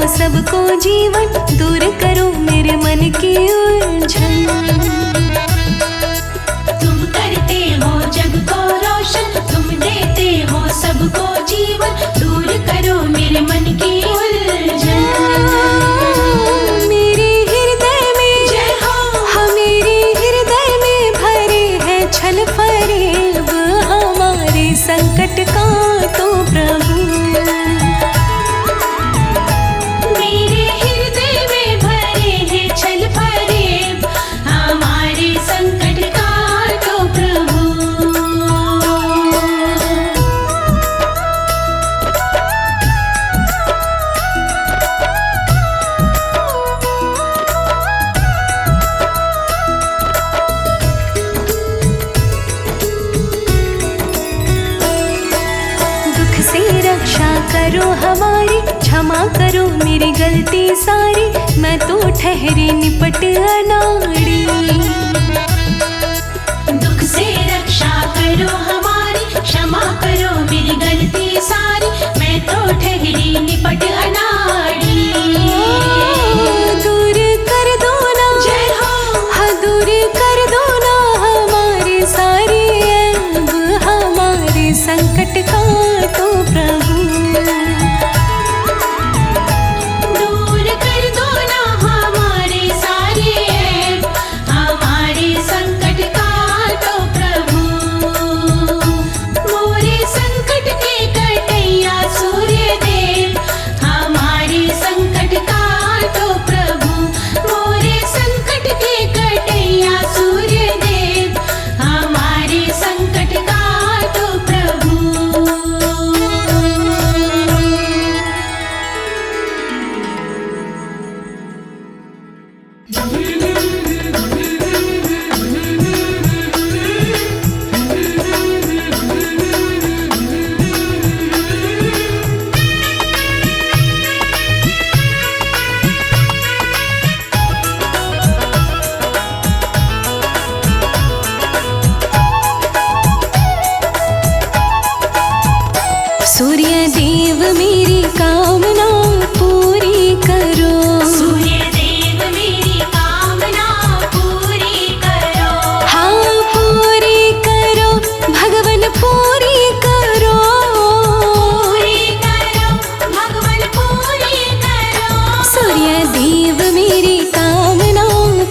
सबको जीवन, दूर करो मेरे मन की उलझन। तुम करते हो जग को रोशन, तुम देते हो सबको जीवन, दूर करो मेरे मन की उलझन। मेरे हृदय में जय हो, हाँ मेरे हृदय में भरे है छल फरेब, हमारे संकट का तो प्रभु। मेरे हृदय में भरे हैं छल फरेब, हमारे संकट का तो प्रभु। दुख से रक्षा करो हमारी, क्षमा करो मेरी गलती सारी, मैं तो ठहरी निपट अनाड़ी। दुख से रक्षा करो हमारी, क्षमा करो मेरी गलती सारी, मैं तो ठहरी निपट अनाड़ी। दूर कर दो ना, जय हो, हाँ दूर कर दो ना हमारे सारे ऐब, हमारे संकट का तो प्रभु। दूर कर दो ना हमारे सारे ऐब, हमारे संकट का तो प्रभु। मोरे संकट के कटैया सूर्य देव, हमारे संकट का तो प्रभु। मोरे संकट के कटैया सूर्य देव, हमारे संकट का तो प्रभु। सूर्य देव मेरी कामना पूरी करो, सूर्य देव मेरी कामना पूरी करो। हाँ पूरी करो भगवन पूरी करो। पूरी करो भगवन पूरी करो। सूर्य देव मेरी कामना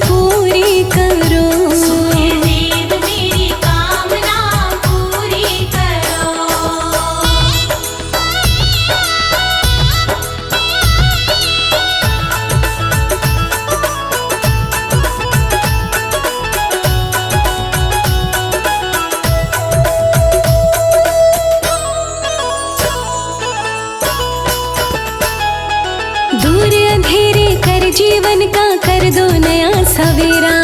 पूरी करो। सूर्य देव मेरी कामना पूरी करो। दूर अंधेरे कर जीवन का कर दो नया सवेरा,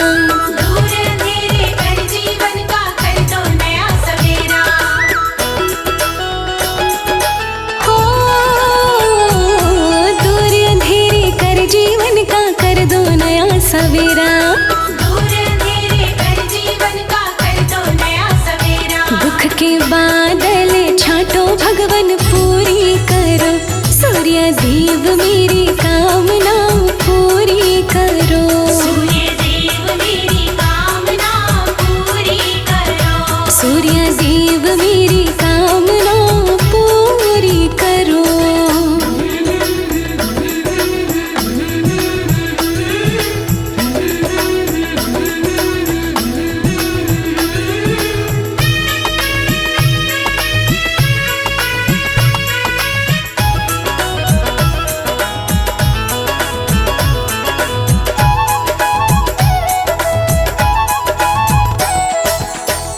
दूर अंधेरे कर जीवन का कर दो नया सवेरा। हो दूर अंधेरे कर जीवन का कर दो नया सवेरा। दूर अंधेरे कर जीवन का कर दो नया सवेरा। दुख के बादल छाटो भगवन पूरी करो, सूर्य देव मेरी कामना पूरी करो। सूर्य देव मेरी कामना पूरी करो। सूर्य देव मेरी कामना पूरी करो।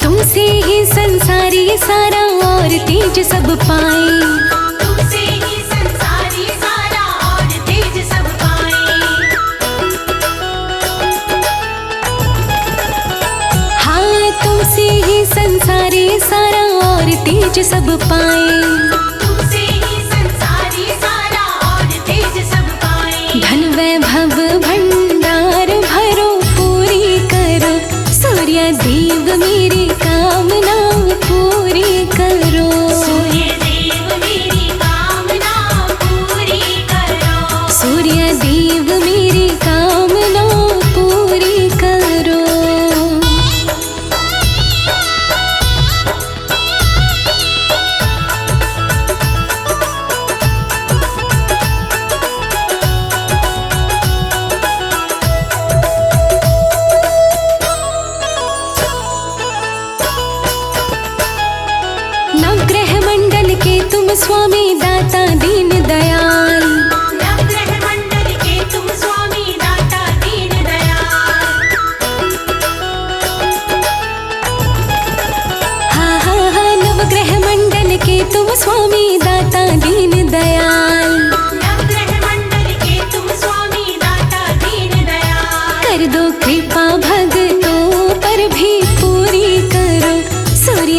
तुमसे ही संसारी सारा और तेज सब पाए, तुमसे ही संसारी सारा और तेज सब पाए। हाँ तुमसे ही संसारी सारा और तेज सब पाए। तुमसे ही संसारी सारा और तेज सब पाए। धन वैभव भंडार भरो पूरी करो, सूर्य देव मेरी कामना पूरी करो। सूर्य देव मेरी कामना पूरी करो।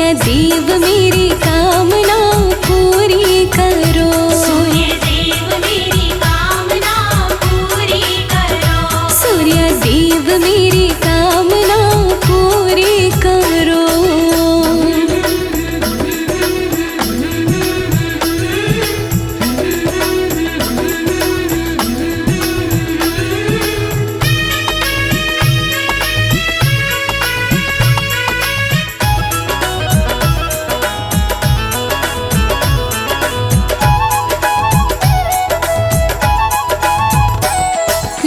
सूर्य देव मेरी कामना पूरी करो। सूर्य देव मेरी कामना पूरी करो। सूर्य देव मेरी कामना पूरी करो।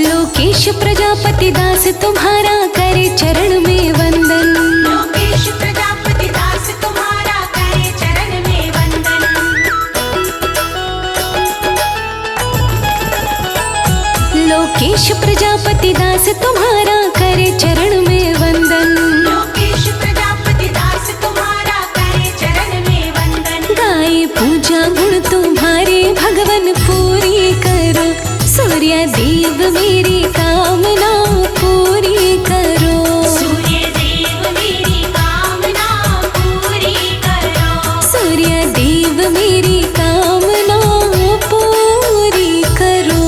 लोकेश प्रजापति दास तुम्हारा करे चरण में वंदन। लोकेश प्रजापति दास तुम्हारा करे चरण में वंदन। लोकेश प्रजापति दास तुम्हारा करे चरण में वंदन। लोकेश प्रजापति दास तुम्हारा करे चरण में वंदन। गाए पूजा गुण तुम्हारे भगवन पूरी करो। सूर्य देव मेरी कामना पूरी करो। सूर्य देव मेरी कामना पूरी करो। सूर्य देव मेरी कामना पूरी करो।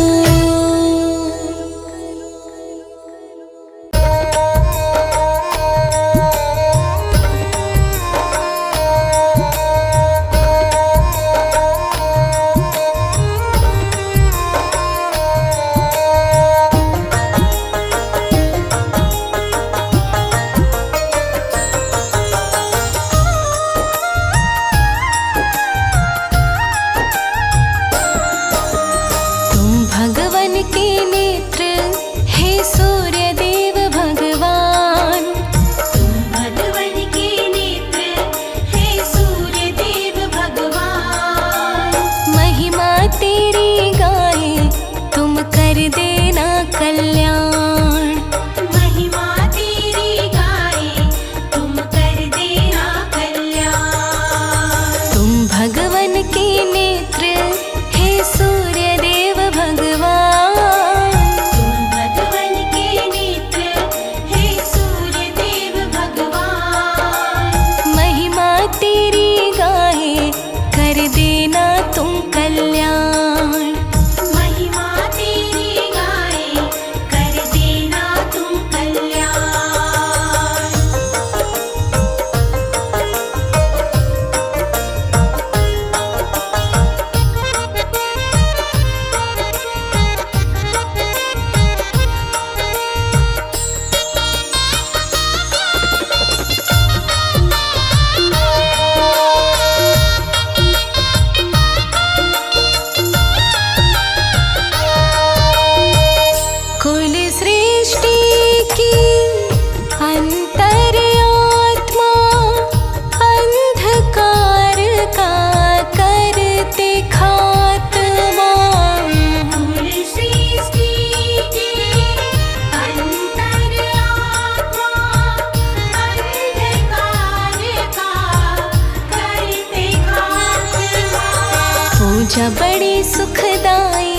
पूजा बड़ी सुखदाई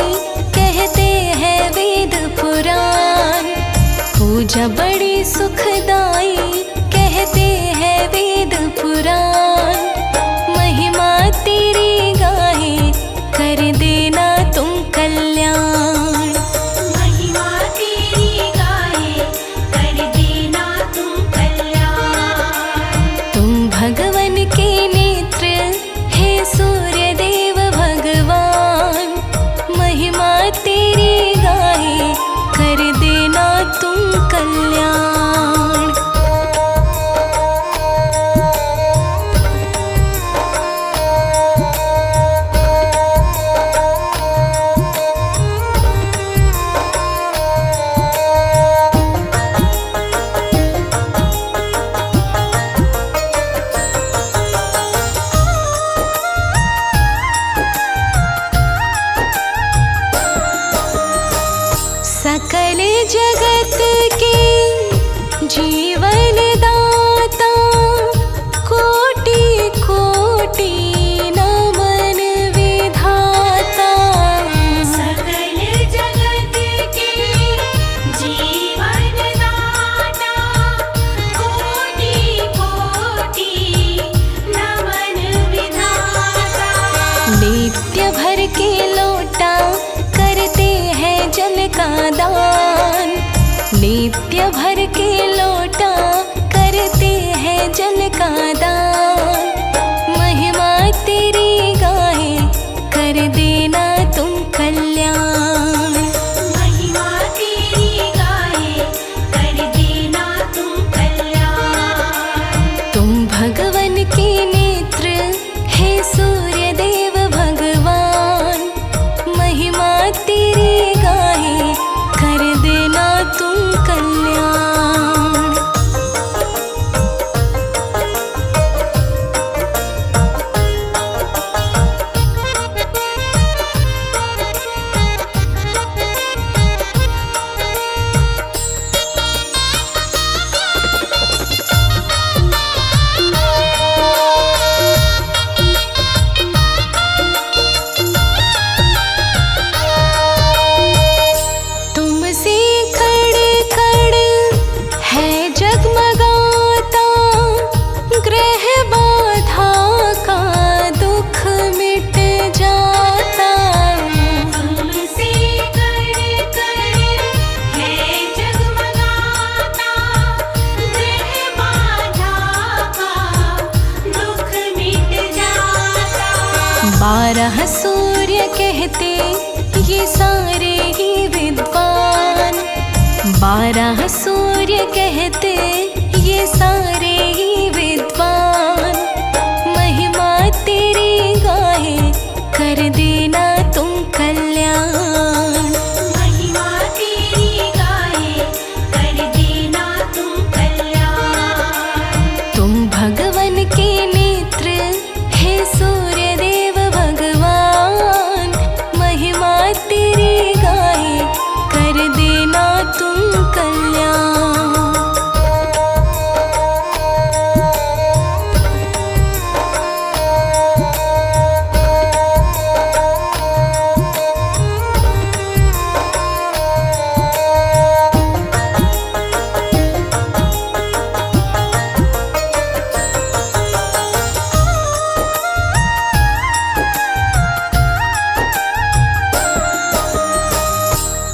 कहते हैं वेद पुराण। पूजा बड़ी सुखदाई कहते हैं वेद पुराण। महिमा तेरी गाए कर देना तुम कल्याण। महिमा तेरी गाए कर देना तुम कल्याण। तुम भगवन के नेत्र हे सूर्य देव भगवान। महिमा तेरी गाए कर देना तुम कल्याण। सकल जगत के जीवन दाता कोटि कोटि नमन विधाता। सकल जगत के जीवन दाता कोटि कोटि जल का दान। नित्य भर के लोटा करते हैं जल का दान। महिमा तेरी गाए कर देना तुम कल्याण। महिमा तेरी गाए कर देना तुम कल्याण। तुम भगवन के नेत्र हे सूर्य देव भगवान। महिमा तेरी गाए कर देना तुम कल्याण। तुमसे कड़ कड़ है जगमगाता, ग्रह बाधा का दुख मिट जाता। तुमसे कड़ कड़ है जगमगाता, ग्रह बाधा का दुख मिट जाता। 12 सूर्य कहते ये सारे ही विद्वान। 12 सूर्य कहते ये सारे ही विद्वान। महिमा तेरी गाए कर देना तुम कल्याण। महिमा तेरी गाए कर देना तुम कल्याण। तुम भगवन के नेत्र हे सूर्य देव भगवान। महिमा तेरी गाए कर देना तुम कल्याण।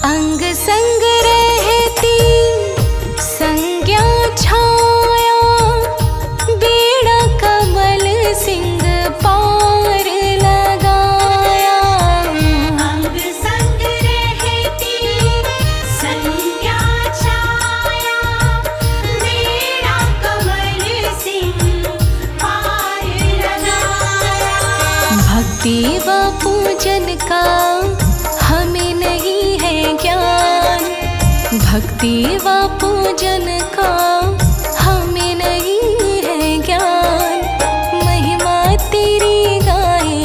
अंग संग रहती संज्ञा छाया, बेड़ा कमल सिंह पार लगाया। अंग संग रहती संज्ञा छाया, बेड़ा कमल सिंह पार लगाया। भक्ति व पूजन का हमें नहीं है ज्ञान। भक्ति व पूजन का हमें नहीं है ज्ञान। महिमा तेरी गाए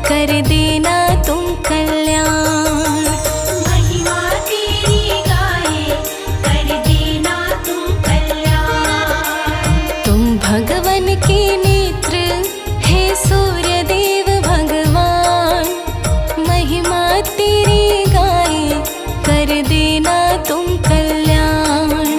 कर देना तुम कल्याण। महिमा तेरी गाए कर देना तुम कल्याण। तुम भगवन के नेत्र हे सूर्य देव भगवान। महिमा तेरी गाए कर देना तुम कल्याण।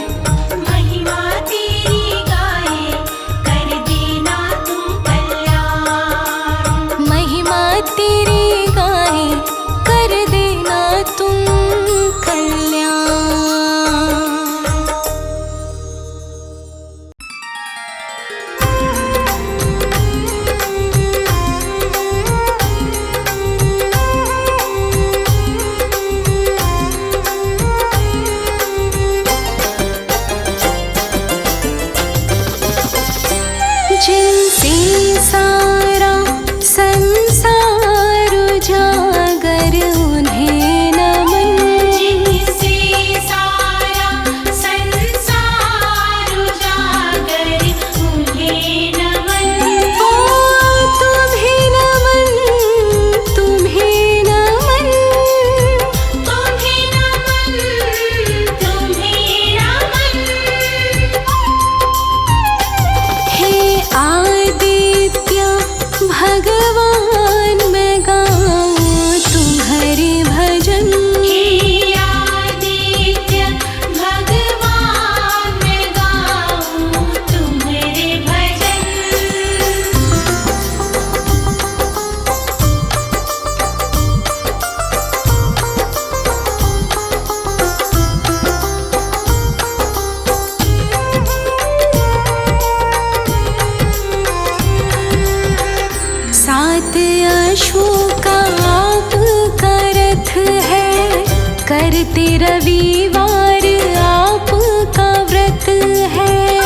करते रविवार आपका व्रत है।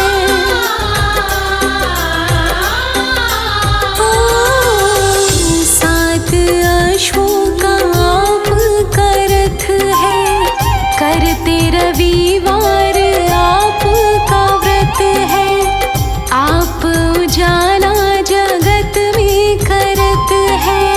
सात अश्वों का आपका रथ है, करते रविवार आपका व्रत है। आप उजाला जगत में करत है।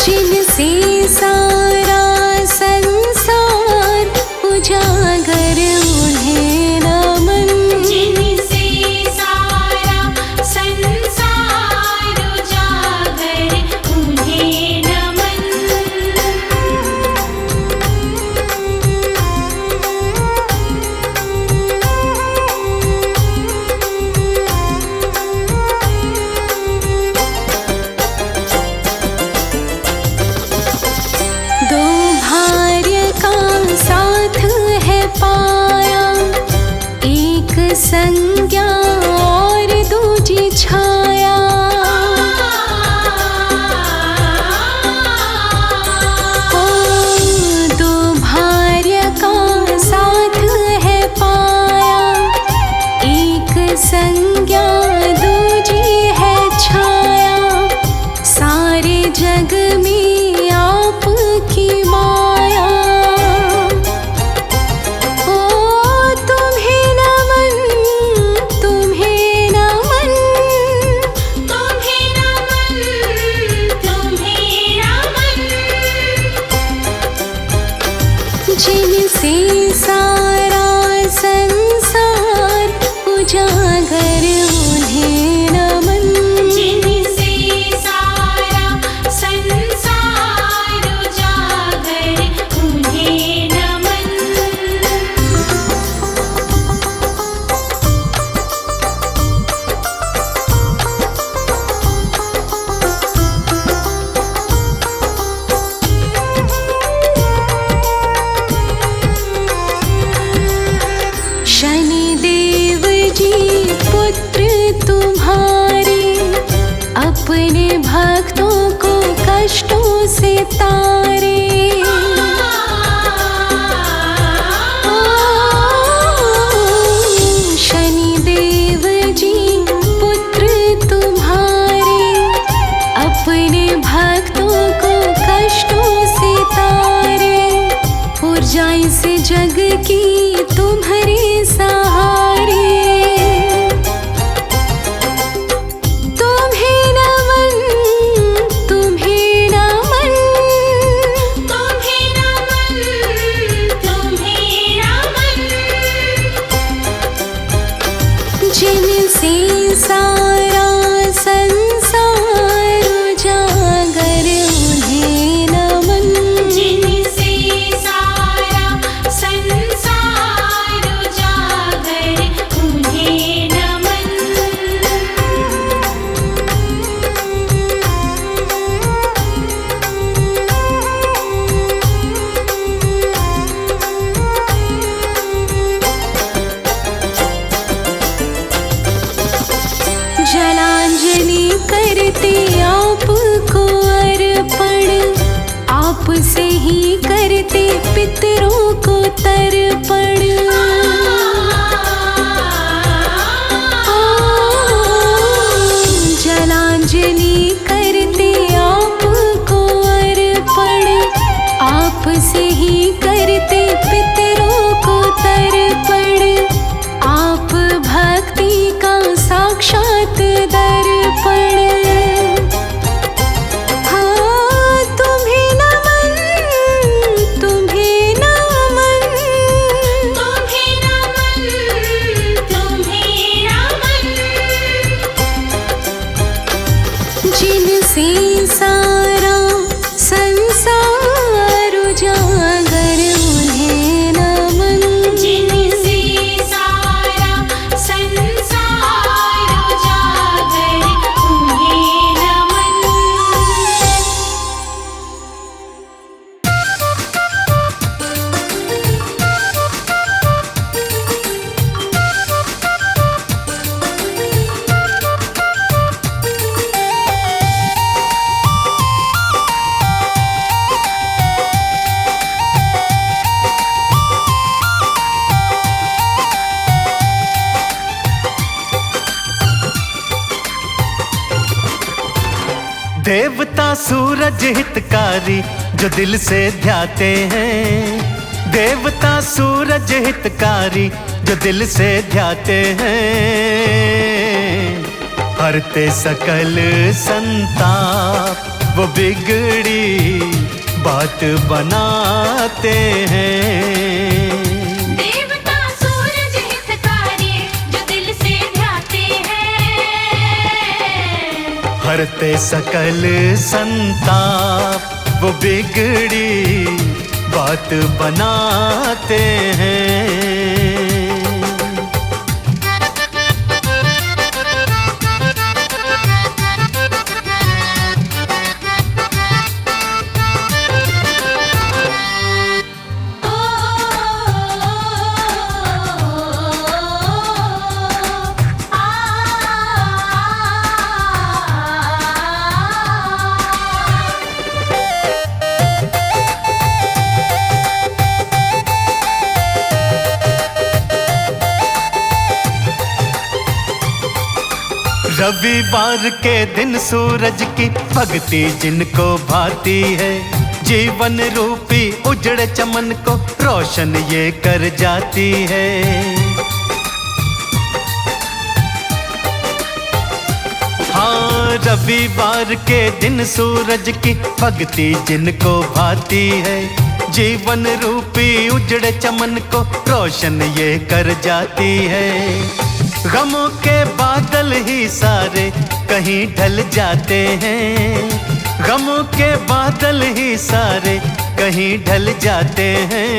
जिनसे सारा संसार उजागर उन्हें नमन। जिनसे सारा संसार उजागर उन्हें नमन। दो भार्य का साथ है पाया, एक संज्ञा और दूजी छाया। दो भार्य का साथ है पाया, एक संज्ञा दूजी है छाया। सारे जग में आपकी माया। ओ तुम्हें नमन, तुम्हें नमन, तुम्हें नमन, तुम्हें नमन। जिनसे सारा संसार उजागर उन्हें नमन। जिनसे सारा संसार उजागर उन्हें नमन। शनिदेव जी पुत्र तुम्हारे, अपने भक्तों को कष्टों से तारे। शनिदेव जी पुत्र तुम्हारे, अपने भक्तों को कष्टों से तारे। ऊर्जाएं से जग की तुम्हारे सहारे। तुम्हें नमन, तुम्हें नमन, तुम्हें नमन, तुम्हें नमन। जिनसे सारा संसार उजागर उन्हें नमन। जिनसे सारा संसार उजागर देवता सूरज हितकारी जो दिल से ध्याते हैं, देवता सूरज हितकारी जो दिल से ध्याते हैं। हरते सकल संताप वो बिगड़ी बात बनाते हैं। देवता सूरज हितकारी जो दिल से ध्याते हैं। हरते सकल संताप वो बिगड़ी बात बनाते हैं। रविवार के दिन सूरज की भक्ति जिनको भाती है, जीवन रूपी उजड़ चमन को रोशन ये कर जाती है। हाँ, रविवार के दिन सूरज की भक्ति जिनको भाती है, जीवन रूपी उजड़ चमन को रोशन ये कर जाती है। गमों के बादल ही सारे कहीं ढल जाते हैं, गमों के बादल ही सारे कहीं ढल जाते हैं।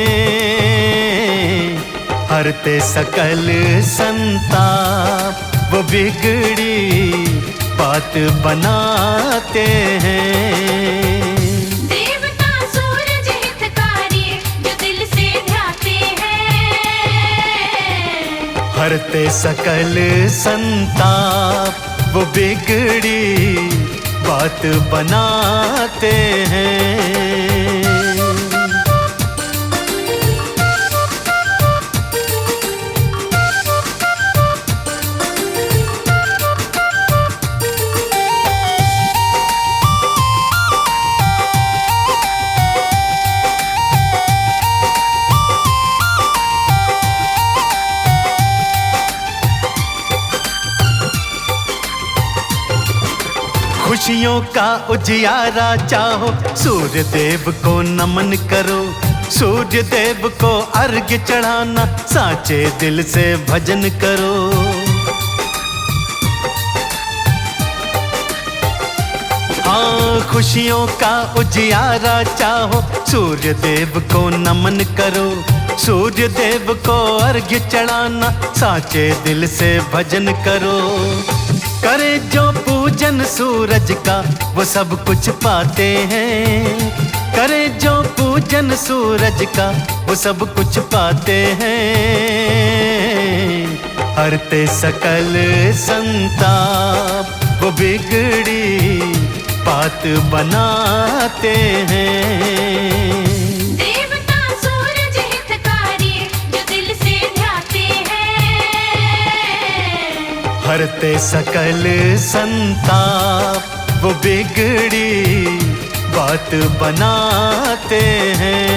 हरते सकल संताप वो बिगड़ी बात बनाते हैं। देवता सूरज हितकारी जो दिल से ध्याते हैं। हरते सकल संताप वो बिगड़ी बात बनाते हैं। खुशियों का उजियारा चाहो, सूर्य देव को नमन करो, सूर्य देव को अर्घ्य चढ़ाना, साचे दिल से भजन करो। हाँ, खुशियों का उजियारा चाहो, सूर्य देव को नमन करो, सूर्य देव को अर्घ्य चढ़ाना, साचे दिल से भजन करो। करे जो पूजन सूरज का वो सब कुछ पाते हैं, करे जो पूजन सूरज का वो सब कुछ पाते हैं। हरते सकल संताप वो बिगड़ी बात बनाते हैं। देवता सूरज हितकारी जो दिल से ध्याते हैं। हरते सकल संताप वो बिगड़ी बात बनाते हैं।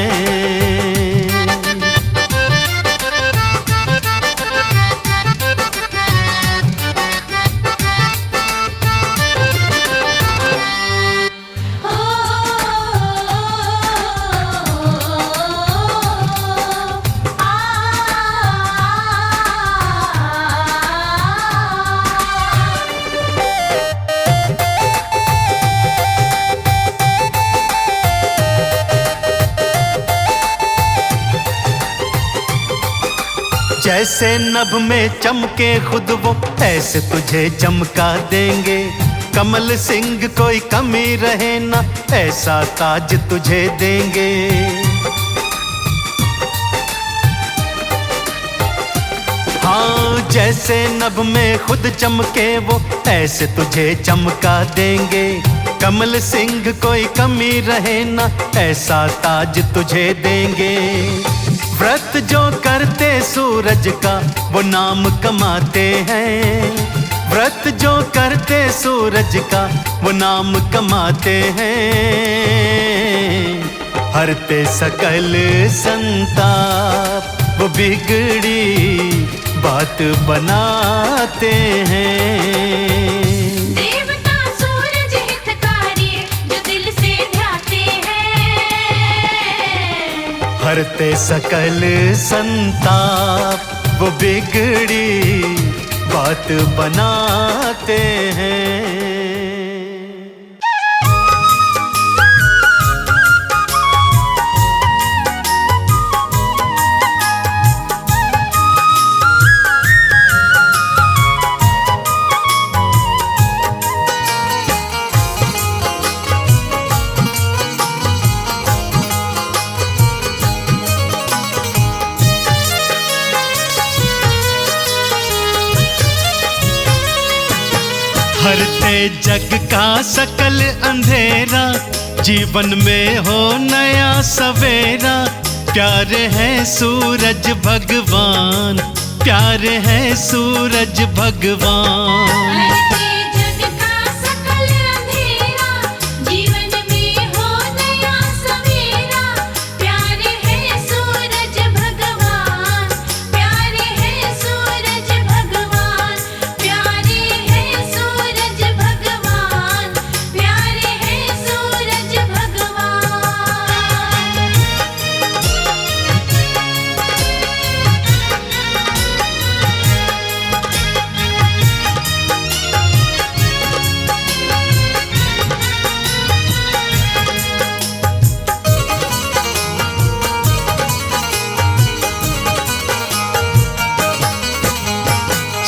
जैसे नभ में चमके खुद वो, ऐसे तुझे चमका देंगे। कमल सिंह कोई कमी रहे ना, ऐसा ताज तुझे देंगे। हाँ, जैसे नभ में खुद चमके वो, ऐसे तुझे चमका देंगे। कमल सिंह कोई कमी रहे ना, ऐसा ताज तुझे देंगे। व्रत जो कर करते सूरज का वो नाम कमाते हैं। व्रत जो करते सूरज का वो नाम कमाते हैं। हरते सकल संताप वो बिगड़ी बात बनाते हैं। देवता सूरज हितकारी जो दिल से ध्याते हैं। हरते सकल संताप वो बिगड़ी बात बनाते हैं। हरते जग का सकल अंधेरा, जीवन में हो नया सवेरा। प्यारे हैं सूरज भगवान, प्यारे हैं सूरज भगवान। हरते जग का सकल अंधेरा, जीवन में हो नया सवेरा। प्यारे हैं सूरज भगवान, प्यारे हैं सूरज भगवान। प्यारे हैं सूरज भगवान, प्यारे हैं सूरज भगवान।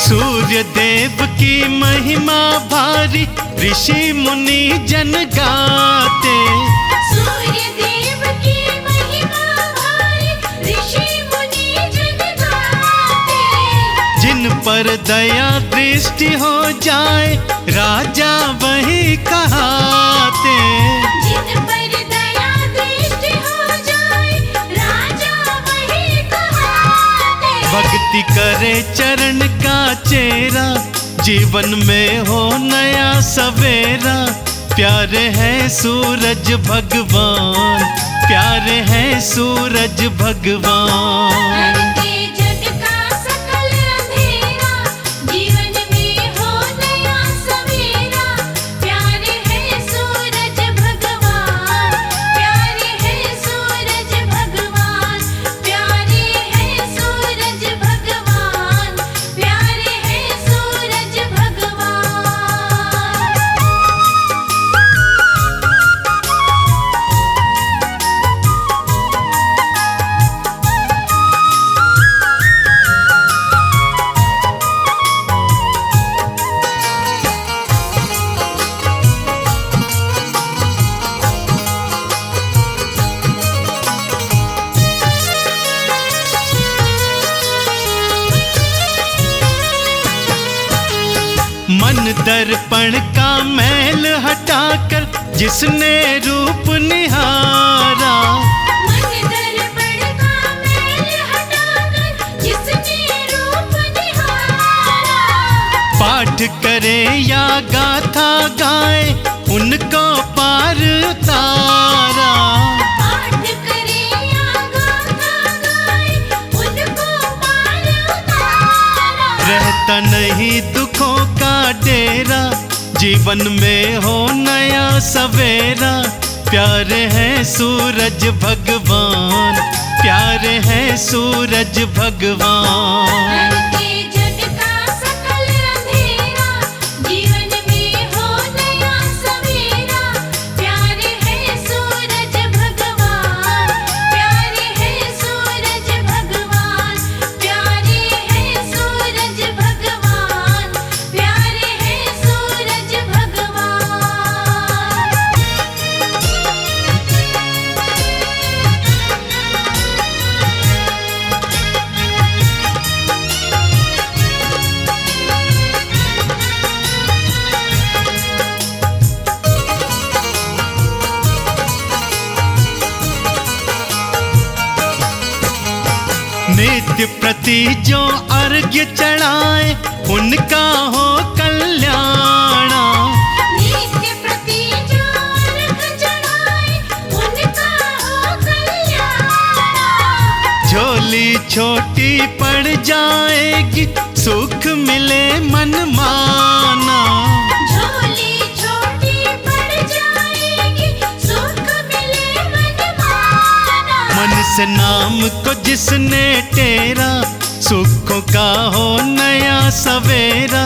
सूर्य देव की महिमा भारी, ऋषि मुनि जन गाते। सूर्य देव की महिमा भारी, ऋषि मुनि जन गाते। जिन पर दया दृष्टि हो जाए, राजा वही कहाते। जिन पर दया दृष्टि हो जाए, राजा वही कहाते। भक्ति करे चरण का चेरा, जीवन में हो नया सवेरा। प्यारे हैं सूरज भगवान, प्यारे हैं सूरज भगवान। हरते जग का सकल अंधेरा, जीवन में हो नया सवेरा। प्यारे हैं सूरज भगवान, प्यारे हैं सूरज भगवान। प्यारे हैं सूरज भगवान, प्यारे हैं सूरज भगवान। मन दर्पण का मैल हटाकर जिसने रूप निहारा। मन दर्पण का मैल हटाकर जिसने रूप निहारा। पाठ करे या गाथा गाए, उनको पार उतारा। पाठ करे या गाथा गाए, उनको पार उतारा। रहता नहीं दुखों का डेरा, जीवन में हो नया सवेरा। प्यारे हैं सूरज भगवान, प्यारे हैं सूरज भगवान। हरते जग का सकल अंधेरा, जीवन में हो नया सवेरा। प्यारे हैं सूरज भगवान, प्यारे हैं सूरज भगवान। प्यारे हैं सूरज भगवान, प्यारे हैं सूरज भगवान। नित्य प्रति जो अर्घ्य चढ़ाए उनका हो कल्याण। नित्य प्रति जो अर्घ्य चढ़ाए उनका हो कल्याण। झोली छोटी पड़ जाएगी सुख मिले मन माना। झोली छोटी पड़ जाएगी सुख मिले मन माना। मन से नाम को जिसने टेरा सुखों का हो नया सवेरा।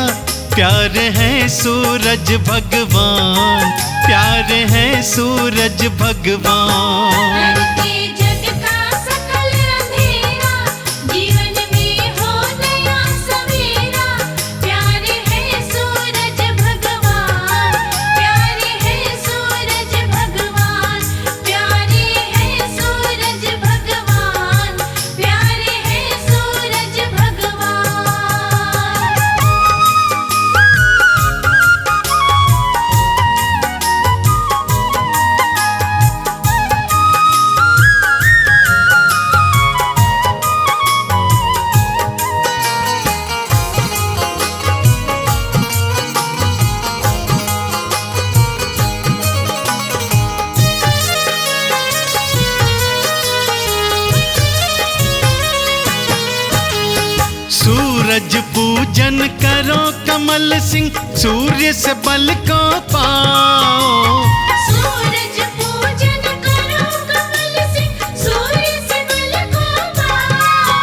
प्यारे हैं सूरज भगवान, प्यारे हैं सूरज भगवान। करते जग का सकल अंधेरा, जीवन में हो नया सवेरा। प्यारे हैं सूरज भगवान, प्यारे हैं सूरज भगवान, प्यारे हैं सूरज भगवान, प्यारे हैं सूरज भगवान। सूरज पूजन करो कमल सिंह, सूर्य से बल को पाओ। सूरज पूजन करो कमल सिंह, सूर्य से बल को पाओ।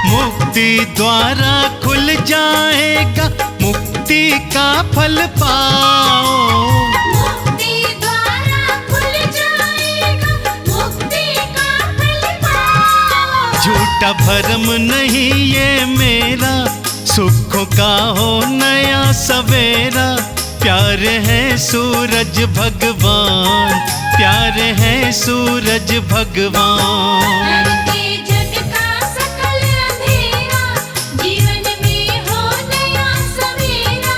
मुक्ति द्वारा खुल जाएगा, मुक्ति का फल पाओ। मुक्ति द्वारा खुल जाएगा, मुक्ति का फल पाओ। झूठा भरम नहीं ये मेरा, सुखों का हो नया सवेरा। प्यारे हैं सूरज भगवान, प्यारे हैं सूरज भगवान। करते जग का सकल अंधेरा, जीवन में हो नया सवेरा।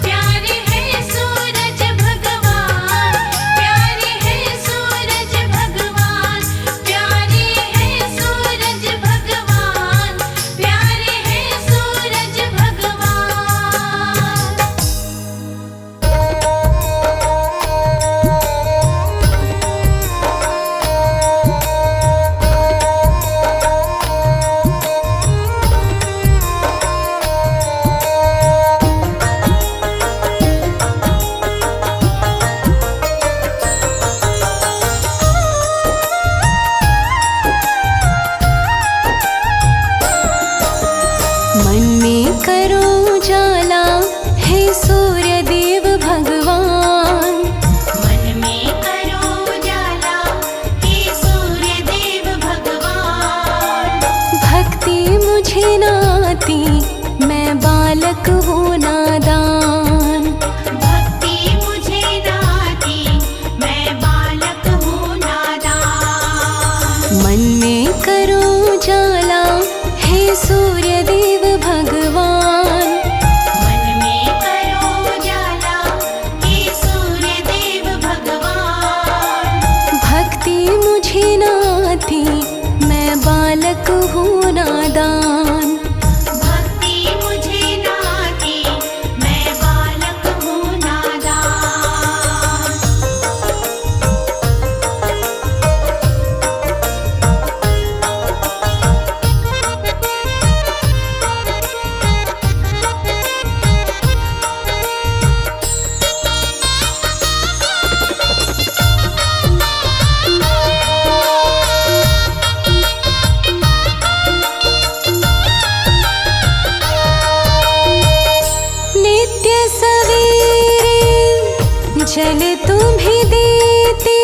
प्यारे हैं सूरज भगवान, प्यारे हैं सूरज भगवान, प्यारे हैं सूरज भगवान, प्यारे हैं सूरज भगवान। मन में करो उजाला हे सूर्य देव भगवान। मन में करो उजाला हे सूर्य देव भगवान। भक्ति मुझे न आती, मैं बालक हूँ नादान। भक्ति मुझे न आती, मैं बालक हूँ नादान। मन में करो उजाला हे सूर्य देव भगवान। मन में करो उजाला हे सूर्य देव भगवान। भक्ति मुझे न आती, मैं बालक हूँ नादान। भक्ति मुझे न आती, मैं बालक हूँ नादान। नित्य सवेरे जल तुम्हें देते,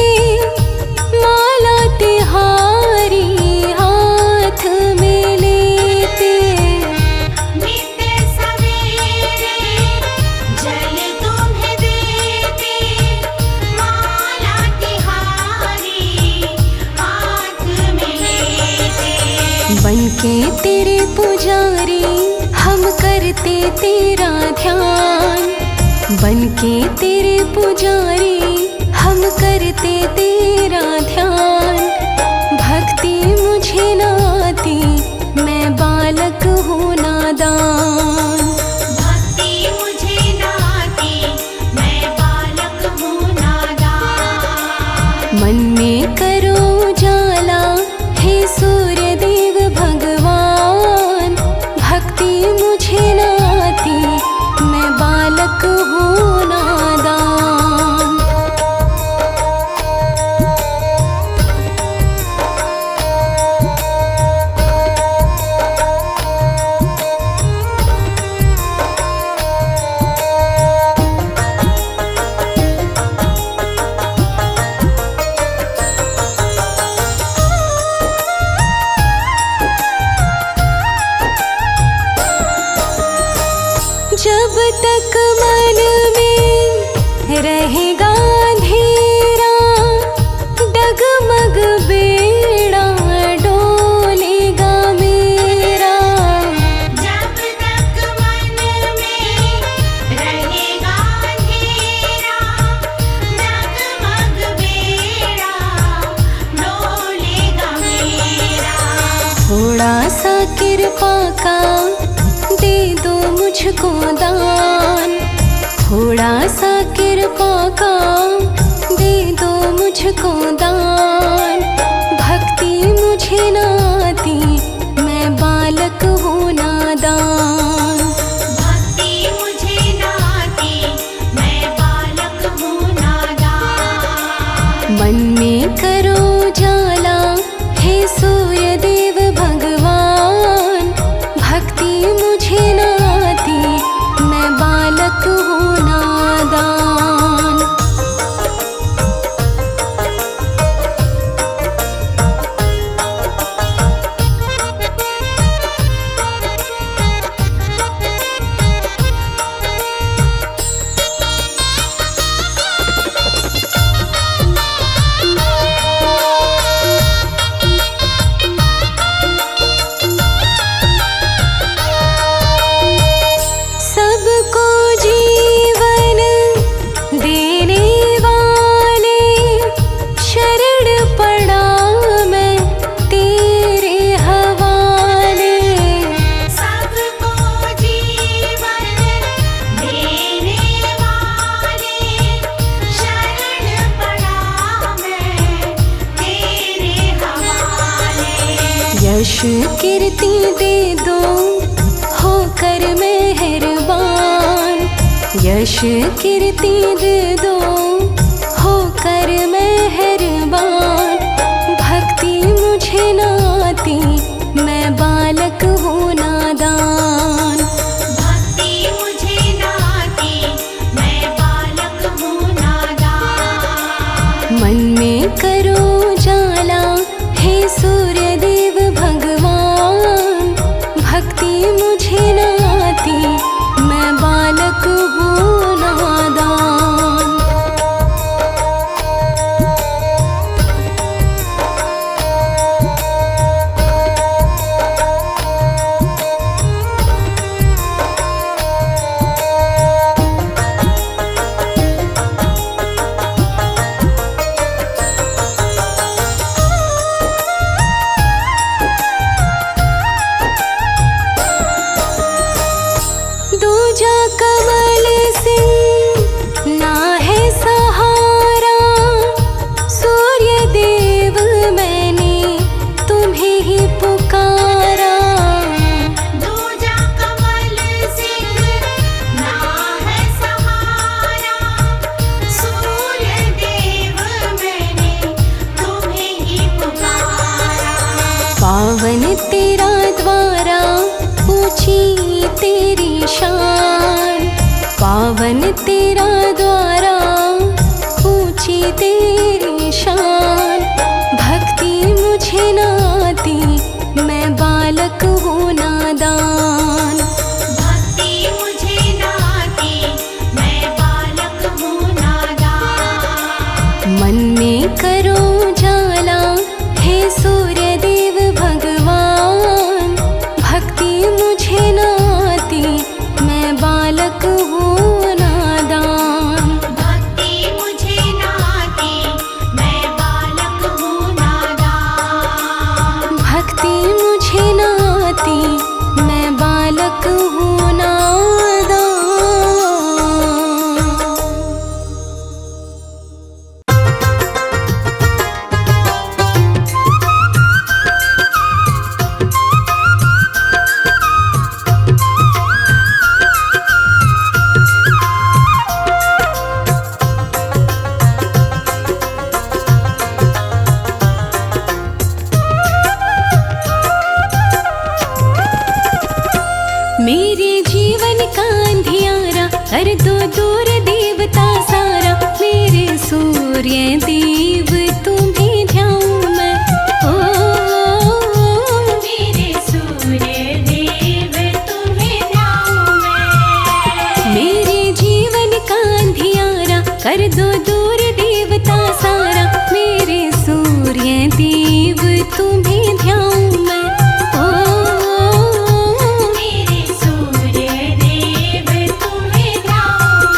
माला तिहारी हाथ में लेते। नित्य सवेरे जल तुम्हें देते, माला तिहारी हाथ में लेते। बनके तेरे पुजारी हम करते तेरा ध्यान। बनके तेरे पुजारी हम करते तेरा ध्यान। भक्ति मुझे न आती, हूँ नादान। भक्ति मुझे न आती, मैं बालक हूँ नादान। मन में करो उजाला हे सूर्य देव भगवान, भक्ति मुझे न आती, मैं बालक हूँ नादान। जब तक मन में रहेगा अंधेरा, डगमग बेड़ा डोलेगा मेरा। जब तक मन में रहेगा अंधेरा, डगमग बेड़ा डोलेगा मेरा। थोड़ा सा कृपा का दे दो मुझको दान, थोड़ा सा कृपा का दे दो मुझको दान। भक्ति मुझे न आती, मैं बालक हूँ नादान। भक्ति मुझे न आती, मैं बालक हूँ नादान। मन में करो उजाला हे सूर्य देव भगवान, भक्ति मुझे न आती, मैं बालक हूँ नादान। सबको जीवन देने वाले, शरण पड़ा मैं तेरे हवाले। सबको जीवन देने वाले, शरण पड़ा मैं तेरे हवाले। यश कीर्ति दे दो होकर मेहरबान, यश कीर्ति दे दो होकर मेहरबान। भक्ति मुझे न आती, मैं बालक हूँ नादान। भक्ति मुझे न आती, मैं बालक हूँ नादान। मन में करो उजाला हे सूर्य देव भगवान, भक्ति मुझे न आती, मैं बालक हूँ नादान। दूजा कमल सिंह ना है सहारा, सूर्य देव मैंने तुम्हें ही पुकारा। दूजा कमल सिंह ना है सहारा, सूर्य देव मैंने तुम्हें ही पुकारा। पावन तेरा द्वारा ऊंची तेरी शान, पावन तेरा द्वारा ऊंची तेरी शान। भक्ति मुझे न आती, मैं बालक हूँ नादान। भक्ति मुझे न आती, मैं बालक हूँ नादान। मन में करो उजाला हे सूर्य देव भगवान, भक्ति मुझे न आती, मैं बालक हूँ नादान। कहूँ नादा। मेरे जीवन का अंधियारा कर दो दूर देवता सारा, मेरे सूर्य देव तुम्हें ध्याऊं मैं। ओ मेरे सूर्य देव तुम्हें ध्याऊं मैं। मेरे जीवन का अंधियारा कर दो दूर देवता सारा, मेरे सूर्य देव तुम्हें ध्याऊं मैं। मेरे सूर्य देव तुम्हें ध्याऊं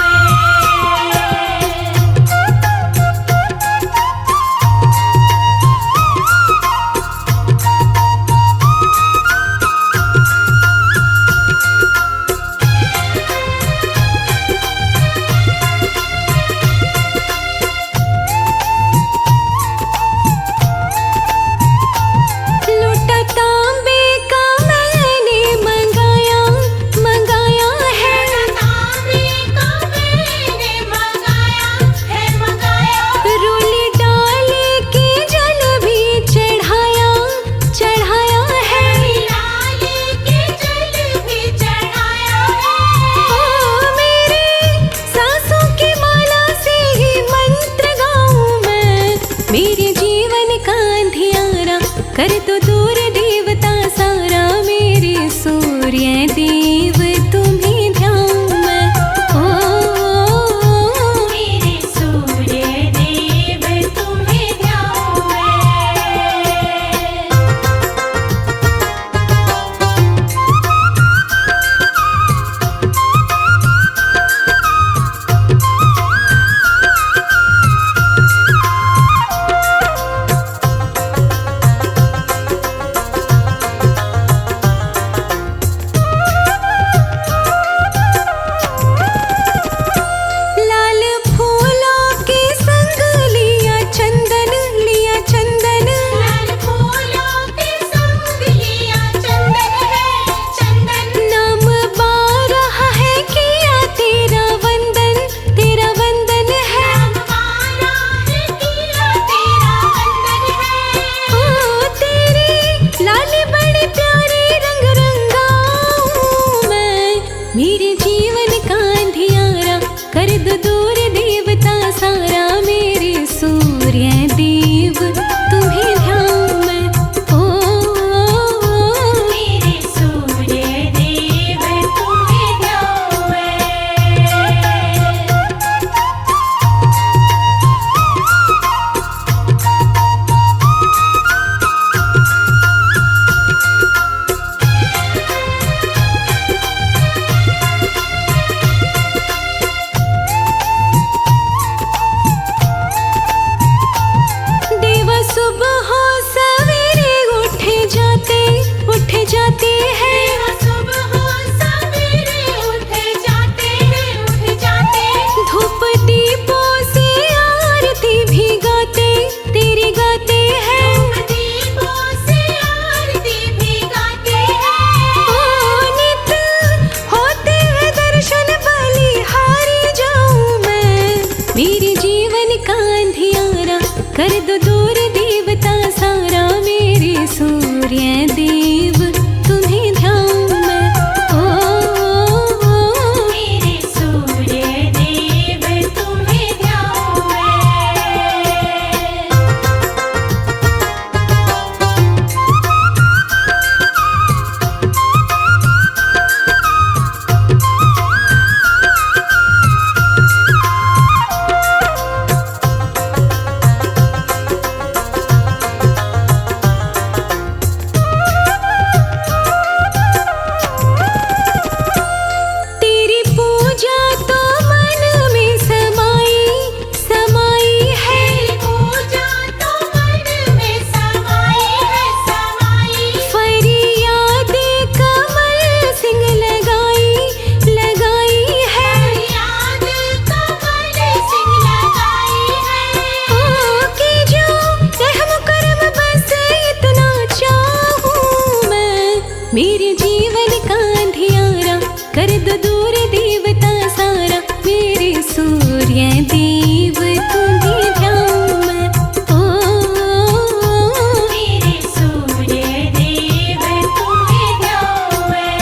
मेरे जीवन का अंधियारा कर दो दूर देवता सारा, मेरे सूर्य देव तुम्हें ध्याऊं मैं। मेरे सूर्य देव तुम्हें ध्याऊं मैं।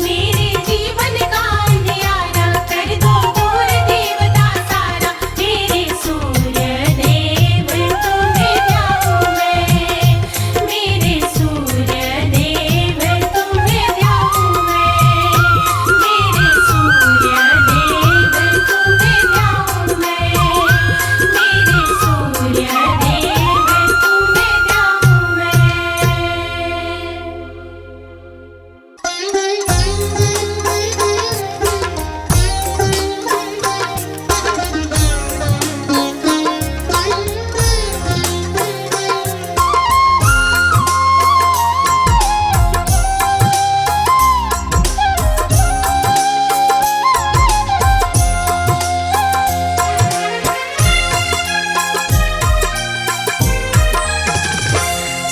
मेरे जीवन का अंधियारा कर दो दूर देवता सारा, मेरे सूर्य देव तुम्हें ध्याऊं मैं। मेरे सूर्य देव तुम्हें ध्याऊं मैं। मेरे सूर्य देव तुम्हें ध्याऊं मैं। मेरे सूर्य देव तुम्हें ध्याऊं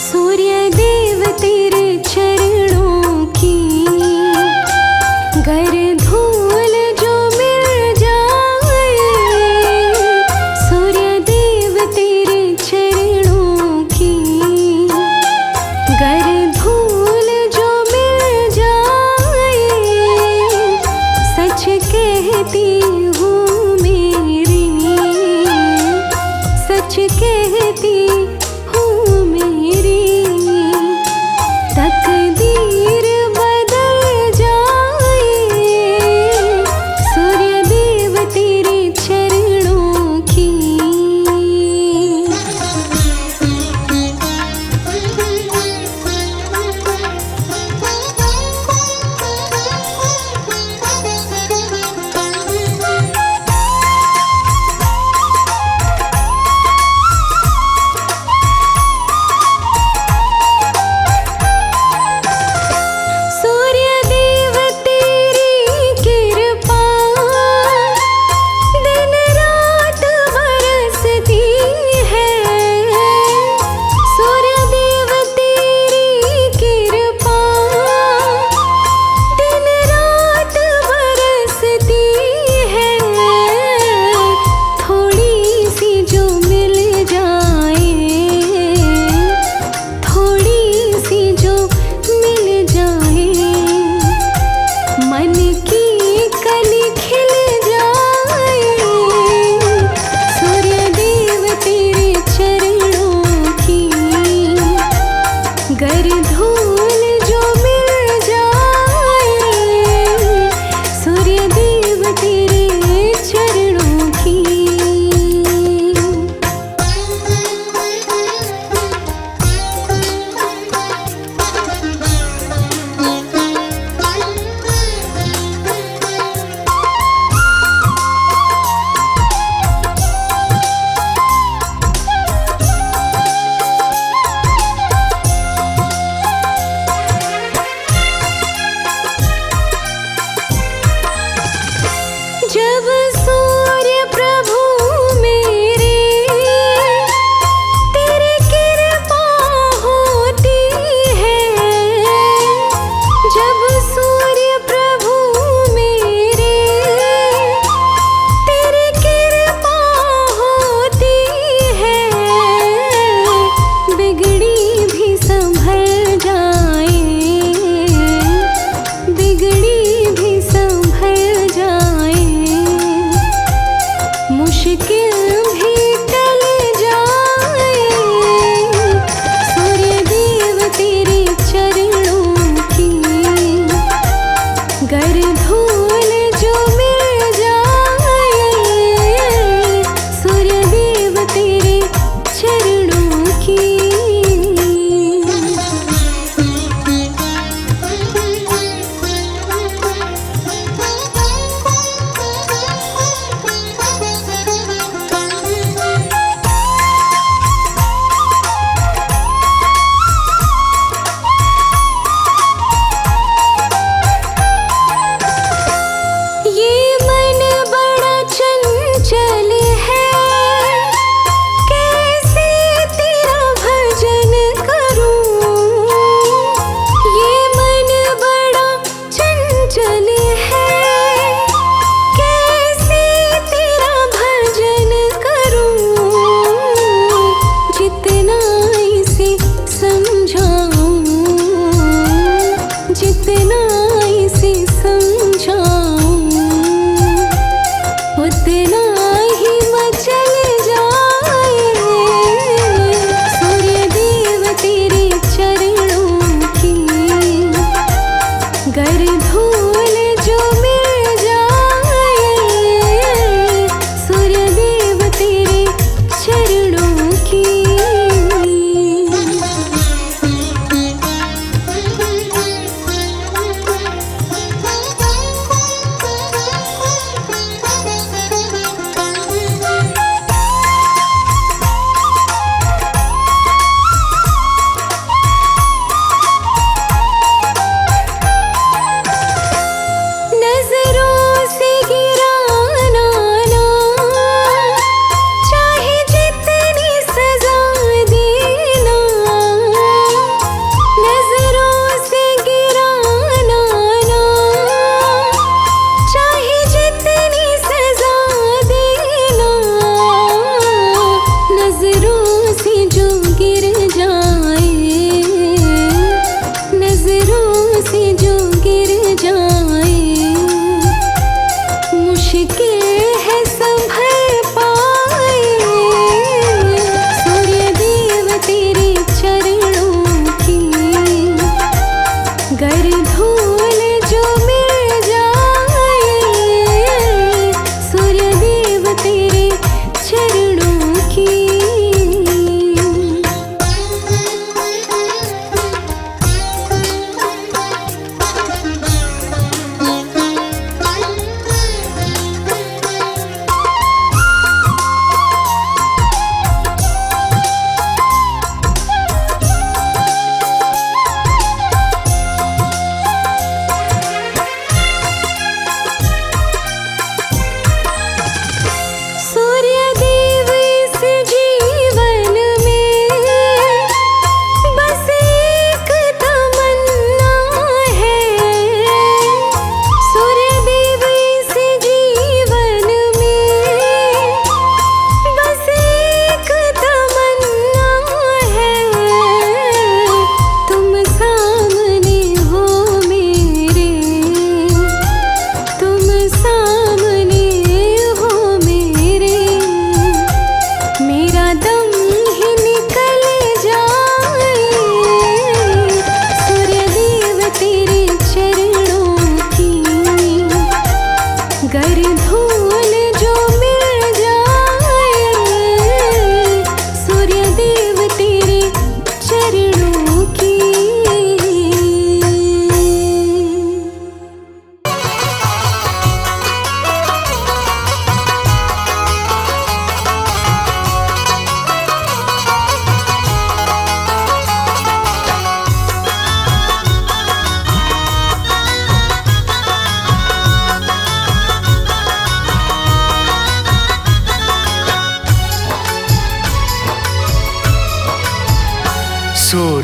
सूर्य देव तेरे चरणों की गर धूल जो मिल जाए, सूर्य देव तेरे चरणों की गर धूल जो मिल जाए, सच कहती हूँ मेरी, सच कहती हूँ मेरी, तकदीर बदल जाए, सूर्य देव तेरे चरणों की। सूर्य देव तेरी कृपा दिन रात बरसती है, सूर्य देव तेरी कृपा दिन रात बरसती है, थोड़ी सी जो मिल जाए, थोड़ी सी जो मिल जाए, मन की कली खिल जाए, सूर्य देव तेरे चरणों की गर धूल जो मिल जाए, सूर्य देव तेरे चरणों की।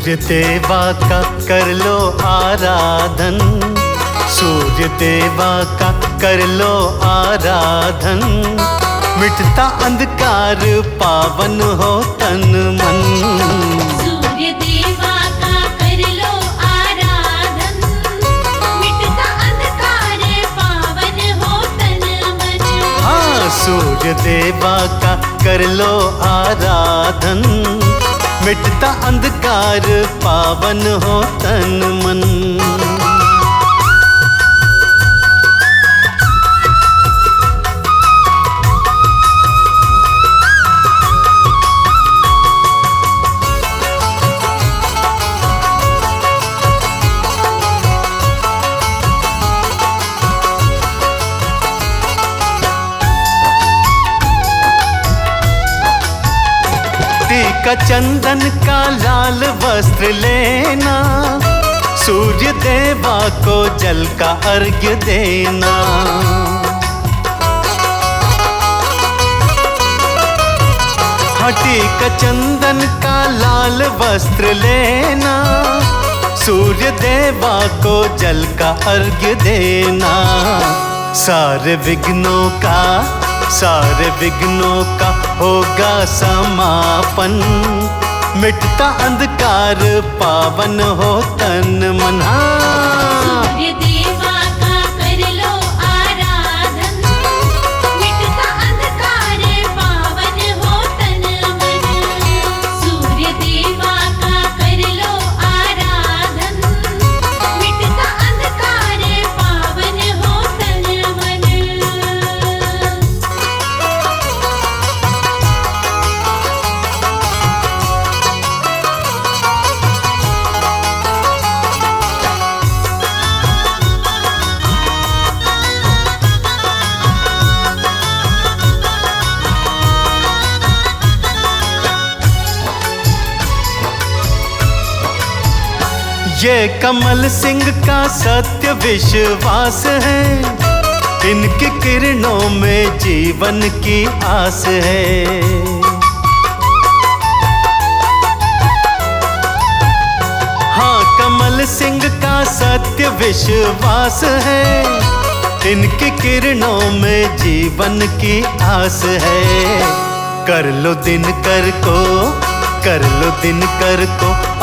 सूर्य देवा का कर लो आराधन, सूर्य देवा का कर लो आराधन, मिटता अंधकार पावन हो तन मन। सूर्य देवा का कर लो आराधन, मिटता अंधकार पावन हो तन मन। हाँ, सूर्य देवा का कर लो आराधन, मिटता अंधकार पावन हो तन मन। टीका चंदन का लाल वस्त्र लेना, सूर्य देवा को जल का अर्घ्य देना। हाँ, टीका चंदन का लाल वस्त्र लेना, सूर्य देवा को जल का अर्घ्य देना। सारे विघ्नों का होगा समापन, मिटता अंधकार पावन हो तन मन। सूर्य देवा का कर लो आराधन, मिटता अंधकार पावन हो तन मन। सूर्य देवा का कर लो आराधन, मिटता अंधकार पावन हो तन मन। ये कमल सिंह का सत्य विश्वास है, इनकी किरणों में जीवन की आस है। हाँ, कमल सिंह का सत्य विश्वास है, इनकी किरणों में जीवन की आस है। कर लो दिनकर को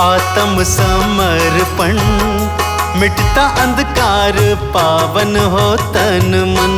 आत्म समर्पण, मिटता अंधकार पावन हो तन मन।